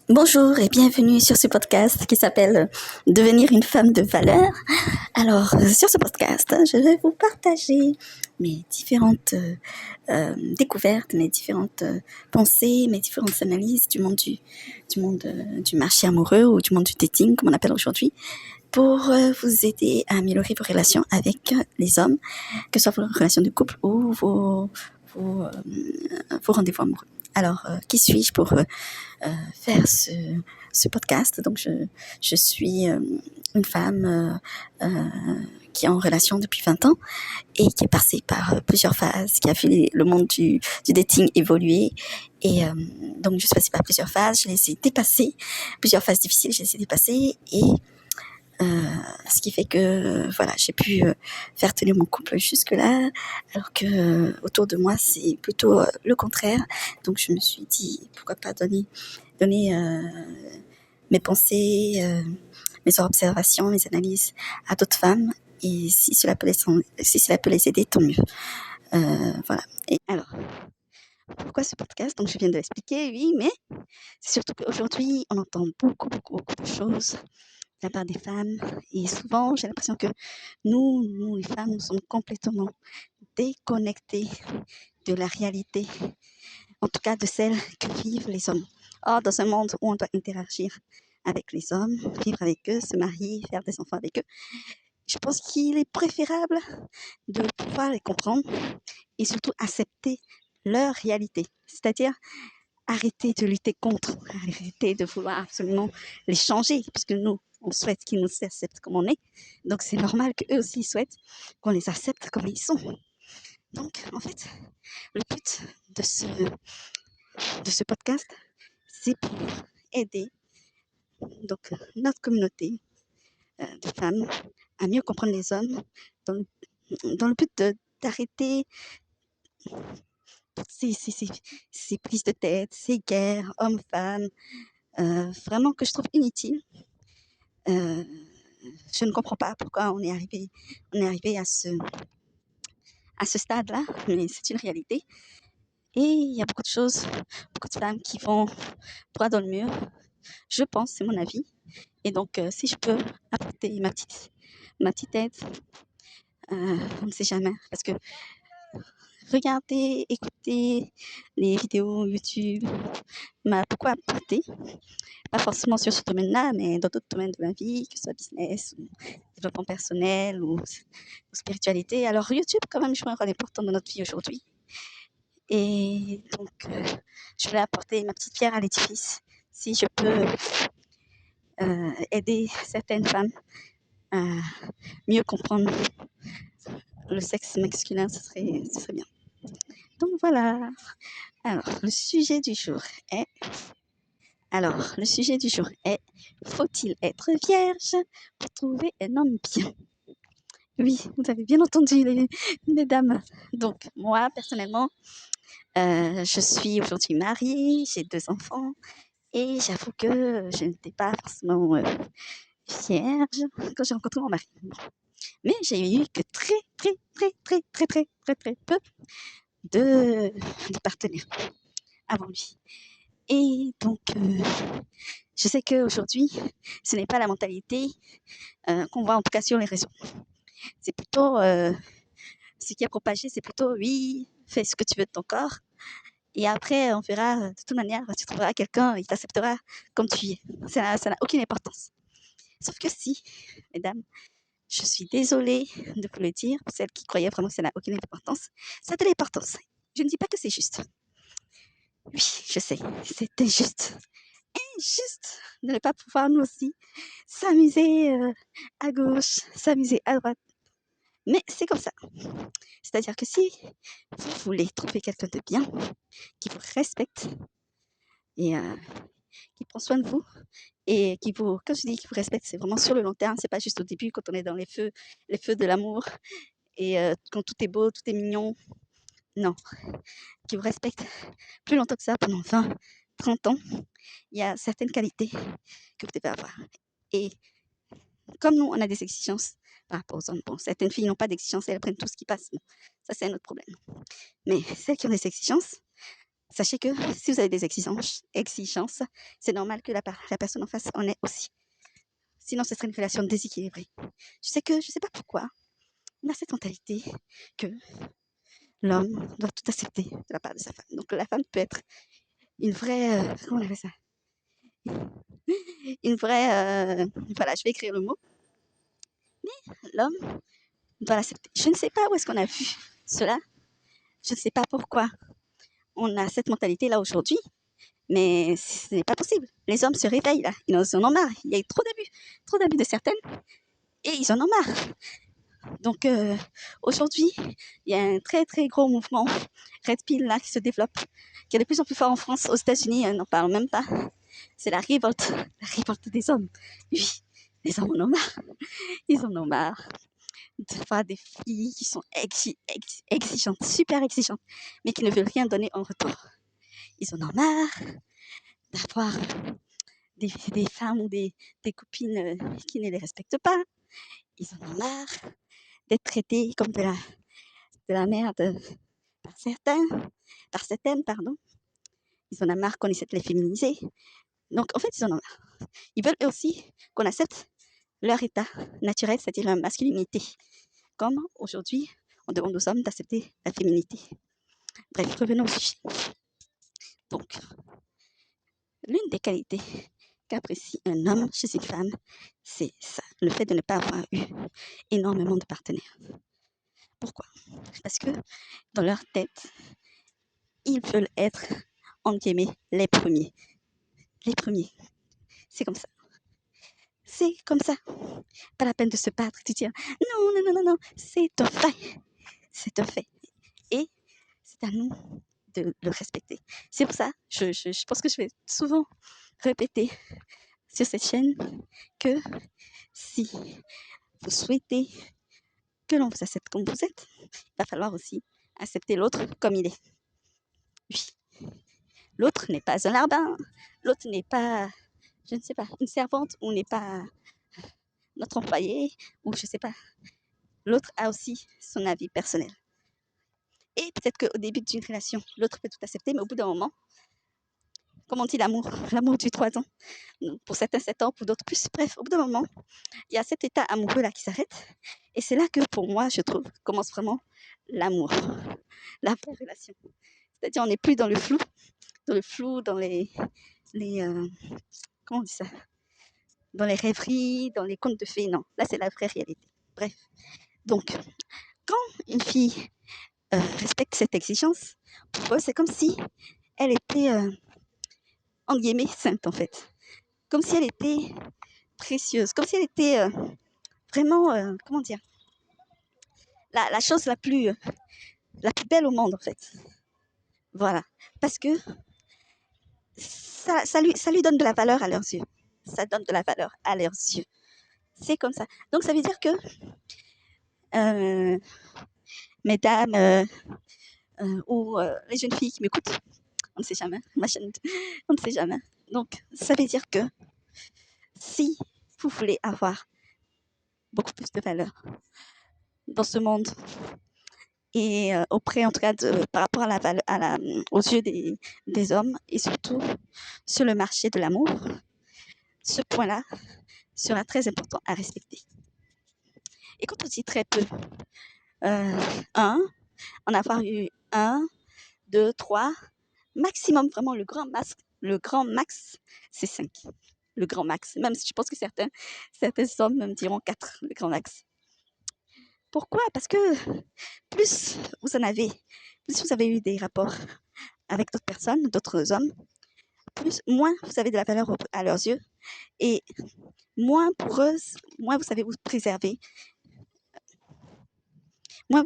Bonjour et bienvenue sur ce podcast qui s'appelle Devenir une femme de valeur. Alors, sur ce podcast, je vais vous partager mes différentes découvertes, mes différentes pensées, mes différentes analyses du marché amoureux ou du monde du dating, comme on appelle aujourd'hui, pour vous aider à améliorer vos relations avec les hommes, que ce soit vos relations de couple ou vos rendez-vous amoureux. Alors, qui suis-je pour faire ce podcast? Donc, je suis une femme qui est en relation depuis 20 ans et qui est passée par plusieurs phases, qui a vu le monde du dating évoluer. Et donc, je suis passée par plusieurs phases, je les ai dépassées, plusieurs phases difficiles, je les ai dépassées. Et ce qui fait que voilà, j'ai pu faire tenir mon couple jusque-là, alors que autour de moi, c'est plutôt le contraire. Donc, je me suis dit, pourquoi pas donner mes pensées, mes observations, mes analyses à d'autres femmes. Et si cela peut les aider, tant mieux. Voilà. Et alors, pourquoi ce podcast? Donc, je viens de l'expliquer, oui, mais c'est surtout qu'aujourd'hui, on entend beaucoup de choses de la part des femmes. Et souvent, j'ai l'impression que nous les femmes, nous sommes complètement déconnectées de la réalité, en tout cas de celle que vivent les hommes. Or, dans un monde où on doit interagir avec les hommes, vivre avec eux, se marier, faire des enfants avec eux, je pense qu'il est préférable de pouvoir les comprendre et surtout accepter leur réalité. C'est-à-dire arrêter de lutter contre, arrêter de vouloir absolument les changer, puisque nous, on souhaite qu'ils nous acceptent comme on est. Donc, c'est normal qu'eux aussi souhaitent qu'on les accepte comme ils sont. Donc, en fait, le but de ce podcast, c'est pour aider donc, notre communauté de femmes à mieux comprendre les hommes dans dans le but d'arrêter toutes ces prises de tête, ces guerres hommes-femmes, vraiment que je trouve inutiles. Je ne comprends pas pourquoi on est arrivé à ce stade-là, mais c'est une réalité. Et il y a beaucoup de choses, beaucoup de femmes qui vont droit dans le mur. Je pense, c'est mon avis. Et donc, si je peux apporter ma petite aide, on ne sait jamais. Parce que regarder, écouter les vidéos YouTube m'a beaucoup apporté. Pas forcément sur ce domaine-là, mais dans d'autres domaines de ma vie, que ce soit business, ou développement personnel, ou spiritualité. Alors, YouTube, quand même, joue un rôle important dans notre vie aujourd'hui. Et donc, je voulais apporter ma petite pierre à l'édifice. Si je peux aider certaines femmes à mieux comprendre le sexe masculin, ce serait bien. Donc voilà. Alors, le sujet du jour est... faut-il être vierge pour trouver un homme bien? Oui, vous avez bien entendu, les dames. Donc, moi, personnellement, je suis aujourd'hui mariée, j'ai 2 enfants et j'avoue que je n'étais pas forcément vierge quand j'ai rencontré mon mari. Bon. Mais j'ai eu que très peu de partenaires avant lui. Et donc, je sais qu'aujourd'hui, ce n'est pas la mentalité qu'on voit en tout cas sur les réseaux. C'est plutôt, ce qui est propagé, c'est plutôt oui, fais ce que tu veux de ton corps. Et après, on verra, de toute manière, tu trouveras quelqu'un, il t'acceptera comme tu es. Ça n'a aucune importance. Sauf que si, mesdames, je suis désolée de vous le dire, pour celles qui croyaient vraiment que ça n'a aucune importance, ça a de l'importance. Je ne dis pas que c'est juste. Oui, je sais, c'est injuste. Injuste de ne pas pouvoir nous aussi s'amuser à gauche, s'amuser à droite. Mais c'est comme ça. C'est-à-dire que si vous voulez trouver quelqu'un de bien, qui vous respecte et qui prend soin de vous et qui vous, quand je dis qui vous respecte, c'est vraiment sur le long terme, c'est pas juste au début quand on est dans les feux de l'amour et quand tout est beau, tout est mignon. Non, qui vous respecte plus longtemps que ça, pendant 20, 30 ans, il y a certaines qualités que vous devez avoir. Et comme nous, on a des exigences par rapport aux hommes. Bon, certaines filles n'ont pas d'exigences, elles prennent tout ce qui passe. Bon, ça, c'est un autre problème. Mais celles qui ont des exigences, Sachez que si vous avez des exigences, c'est normal que la personne en face en ait aussi. Sinon, ce serait une relation déséquilibrée. Je sais pas pourquoi, on a cette mentalité que l'homme doit tout accepter de la part de sa femme. Donc la femme peut être une vraie, comment on appelle ça? Une vraie, voilà, je vais écrire le mot, mais l'homme doit l'accepter. Je ne sais pas où est-ce qu'on a vu cela, je ne sais pas pourquoi on a cette mentalité-là aujourd'hui, mais ce n'est pas possible. Les hommes se réveillent là, ils en ont marre. Il y a eu trop d'abus de certaines, et ils en ont marre. Donc aujourd'hui, il y a un très très gros mouvement Red Pill là qui se développe, qui est de plus en plus fort en France, aux États-Unis, on n'en parle même pas. C'est la révolte des hommes. Oui, les hommes en ont marre. Ils en ont marre de voir des filles qui sont exigeantes, super exigeantes, mais qui ne veulent rien donner en retour. Ils en ont marre d'avoir des femmes ou des copines qui ne les respectent pas. Ils en ont marre d'être traités comme de la merde par certaines, pardon. Ils en ont marre qu'on essaie de les féminiser. Donc, en fait, ils en ont marre. Ils veulent aussi qu'on accepte leur état naturel, c'est-à-dire leur masculinité. Comme aujourd'hui, on demande aux hommes d'accepter la féminité. Bref, revenons au sujet. Donc, l'une des qualités qu'apprécie un homme chez une femme, c'est ça, le fait de ne pas avoir eu énormément de partenaires. Pourquoi? Parce que dans leur tête, ils veulent être, entre guillemets, les premiers. Les premiers. C'est comme ça. C'est comme ça. Pas la peine de se battre, de dire non, non, non, non, non, c'est un fait. C'est un fait. Et c'est à nous de le respecter. C'est pour ça, je pense que je vais souvent répéter sur cette chaîne que si vous souhaitez que l'on vous accepte comme vous êtes, il va falloir aussi accepter l'autre comme il est. Oui. L'autre n'est pas un larbin, l'autre n'est pas, je ne sais pas, une servante ou n'est pas notre employé ou je ne sais pas. L'autre a aussi son avis personnel. Et peut-être qu'au début d'une relation, l'autre peut tout accepter, mais au bout d'un moment, comme on dit l'amour dure 3 ans. Pour certains 7 ans, pour d'autres plus. Bref, au bout d'un moment, il y a cet état amoureux-là qui s'arrête. Et c'est là que, pour moi, je trouve, commence vraiment l'amour, la vraie relation. C'est-à-dire, on n'est plus dans le flou, dans les comment on dit ça? Dans les rêveries, dans les contes de fées. Non, là, c'est la vraie réalité. Bref. Donc, quand une fille respecte cette exigence, pour eux, c'est comme si elle était, entre guillemets, sainte, en fait. Comme si elle était précieuse, comme si elle était vraiment, comment dire, la chose la plus belle au monde, en fait. Voilà. Parce que ça lui donne de la valeur à leurs yeux. Ça donne de la valeur à leurs yeux. C'est comme ça. Donc, ça veut dire que, mesdames, ou les jeunes filles qui m'écoutent, on ne sait jamais, ma chaîne, on ne sait jamais. Donc, ça veut dire que si vous voulez avoir beaucoup plus de valeur dans ce monde et auprès, en tout cas, par rapport aux yeux des hommes et surtout sur le marché de l'amour, ce point-là sera très important à respecter. Et quand on dit très peu, en avoir eu 1, 2, 3, maximum, vraiment le grand max, c'est 5. Le grand max, même si je pense que certains hommes me diront 4, le grand max. Pourquoi? Parce que plus vous avez eu des rapports avec d'autres personnes, d'autres hommes, moins vous avez de la valeur à leurs yeux et moins pour eux, moins vous savez vous préserver, moins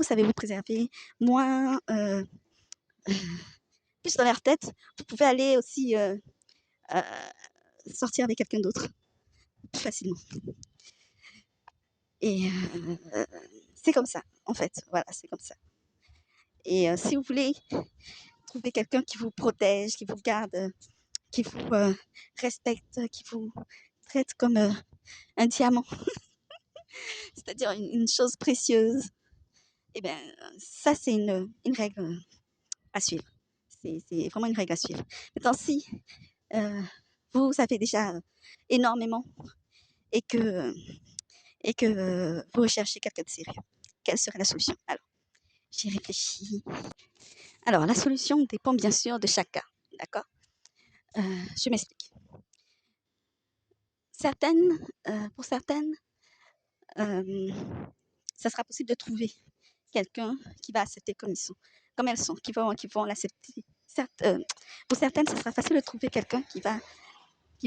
plus dans leur tête, vous pouvez aller aussi sortir avec quelqu'un d'autre plus facilement. Et c'est comme ça, en fait. Voilà, c'est comme ça. Et si vous voulez trouver quelqu'un qui vous protège, qui vous garde, qui vous respecte, qui vous traite comme un diamant, c'est-à-dire une chose précieuse, eh bien, ça, c'est une règle à suivre. c'est vraiment une règle à suivre. Maintenant, si vous savez déjà énormément et que, vous recherchez quelqu'un de sérieux, quelle serait la solution? Alors, j'y réfléchis. Alors, la solution dépend bien sûr de chaque cas, d'accord? Je m'explique. Pour certaines, ça sera possible de trouver quelqu'un qui va accepter comme elles sont, qui vont l'accepter. Certes, pour certaines, ça sera facile de trouver quelqu'un qui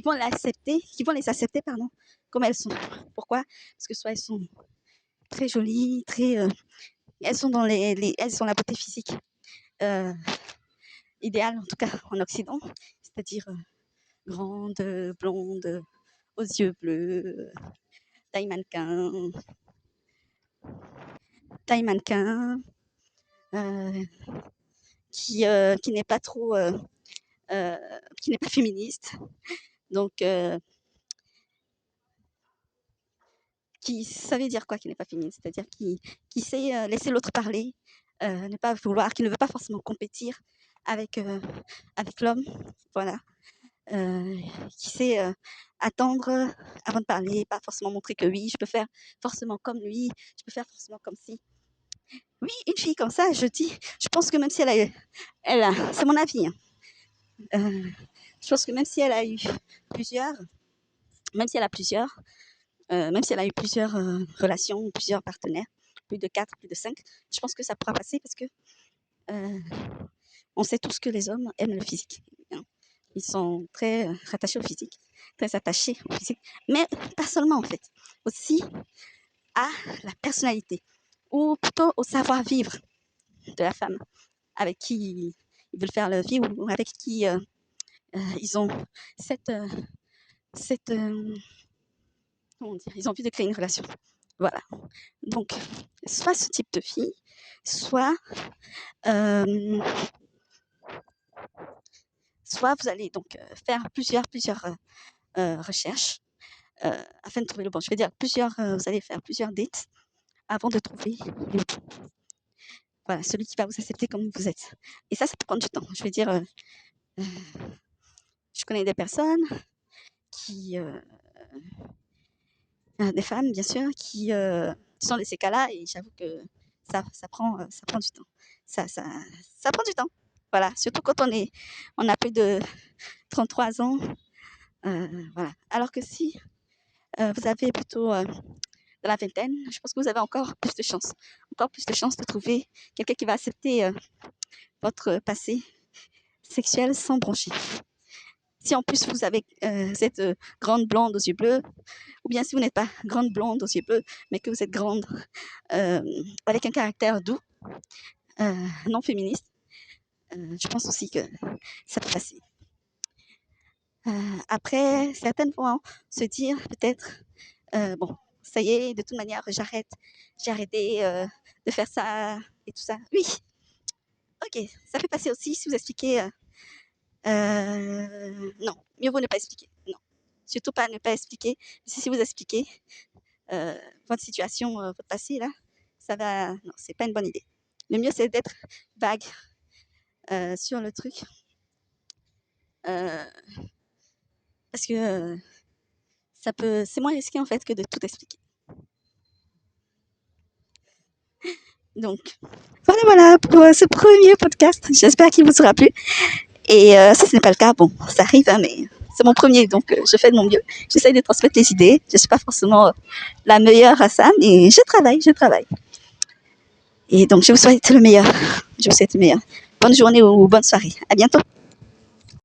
vont les accepter, pardon, comme elles sont. Pourquoi? Parce que soit elles sont très jolies, elles sont elles sont la beauté physique idéale, en tout cas en Occident, c'est-à-dire grande, blonde, aux yeux bleus, taille mannequin, euh, qui n'est pas trop, qui n'est pas féministe, donc ça veut dire quoi qui n'est pas féministe? C'est-à-dire qui sait laisser l'autre parler, qui ne veut pas forcément compétir avec, avec l'homme, voilà. Qui sait attendre avant de parler, pas forcément montrer que oui, je peux faire forcément comme lui, je peux faire forcément comme si. Oui, une fille comme ça, je pense que même si c'est mon avis, hein, je pense que même si elle a eu plusieurs, même si elle a plusieurs, même si elle a eu plusieurs relations, plusieurs partenaires, plus de 4, plus de 5, je pense que ça pourra passer parce que on sait tous que les hommes aiment le physique. Hein. Ils sont très rattachés au physique, très attachés au physique, mais pas seulement en fait, aussi à la personnalité, ou plutôt au savoir-vivre de la femme avec qui ils veulent faire leur vie ou avec qui ils ont cette, comment dire, ils ont envie de créer une relation. Voilà. Donc, soit ce type de fille, soit vous allez donc faire plusieurs recherches afin de trouver le bon. Je veux dire, vous allez faire plusieurs dates avant de trouver le bon. Voilà, celui qui va vous accepter comme vous êtes. Et ça peut prendre du temps. Je veux dire, je connais des personnes qui, des femmes bien sûr, qui sont de ces cas-là et j'avoue que ça prend du temps. Ça prend du temps. Voilà, surtout quand on a plus de 33 ans. Voilà. Alors que si vous avez plutôt dans la vingtaine, je pense que vous avez encore plus de chances. Encore plus de chances de trouver quelqu'un qui va accepter votre passé sexuel sans broncher. Si en plus vous êtes grande blonde aux yeux bleus, ou bien si vous n'êtes pas grande blonde aux yeux bleus, mais que vous êtes grande avec un caractère doux, non féministe, je pense aussi que ça peut passer. Après, certaines vont se dire peut-être, bon, ça y est, de toute manière, j'ai arrêté de faire ça et tout ça. Oui, ok, ça peut passer aussi si vous expliquez, non, mieux vaut ne pas expliquer, non. Surtout pas ne pas expliquer. Si vous expliquez votre situation, votre passé, là, non, c'est pas une bonne idée. Le mieux, c'est d'être vague sur le truc. Parce que c'est moins risqué en fait que de tout expliquer. Donc, voilà pour ce premier podcast. J'espère qu'il vous sera plu. Et si ce n'est pas le cas, bon, ça arrive, hein, mais c'est mon premier, donc je fais de mon mieux. J'essaye de transmettre les idées. Je ne suis pas forcément la meilleure à ça, mais je travaille. Et donc, je vous souhaite le meilleur. Bonne journée ou bonne soirée. À bientôt.